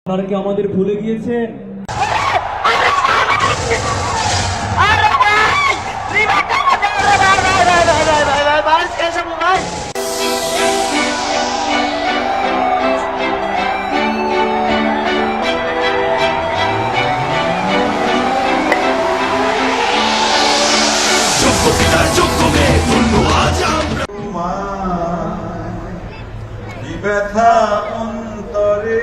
আপনারা কি আমাদের ভুলে গিয়েছেন? ব্যথা অন্তরে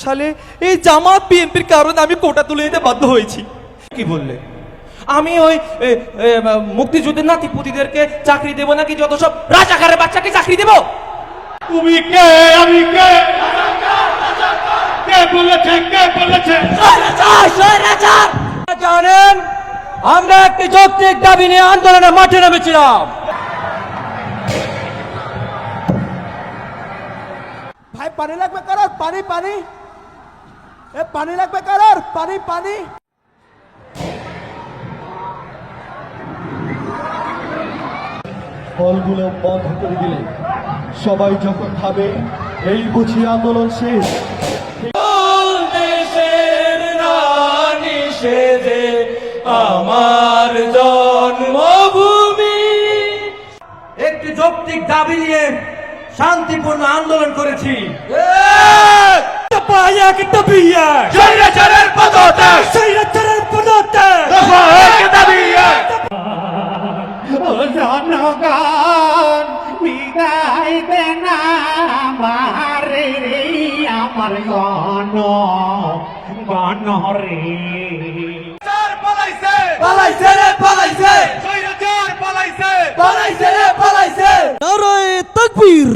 সালে এই জামাত বিএনপির কারণে আমি কোটা তুলে নিতে বাধ্য হয়েছি। কি বললে? আমি ওই মুক্তিযুদ্ধের নাতিপুতিদেরকে চাকরি দেব নাকি যত সব রাজাকারের বাচ্চাকে চাকরি দেব? তুমি কে? আমি কে? কে বলেছে? কে বলেছে? জানেন, আমরা একটি যৌক্তিক দাবি নিয়ে আন্দোলনে মাঠে নেমেছিলাম। ভাই পানি লাগবে কারোর? পানি পানি পানি লাগবে কারোর? পানি পানি। ফলগুলো বন্ধ করে দিলে সবাই যখন ভাবে এই বুঝি আন্দোলন শেষ, দেশের রানী সেজে আমার জন্মভূমি, একটি যৌক্তিক দাবি নিয়ে শান্তিপূর্ণ আন্দোলন করেছি। স্বৈরাচারের পদত্যাগ! দফা এক দাবি এক! জনগণ বিদায় দেন আমারে রে, আমার গণ রে। পালাইছে! পালাইছে রে পালাইছে, স্বৈরাচার পালাইছে! পালাইছে রে পালাইছে। নারায়ে তাকবীর,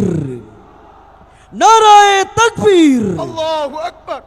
নারায়ে তাকবীর। আল্লাহু আকবার।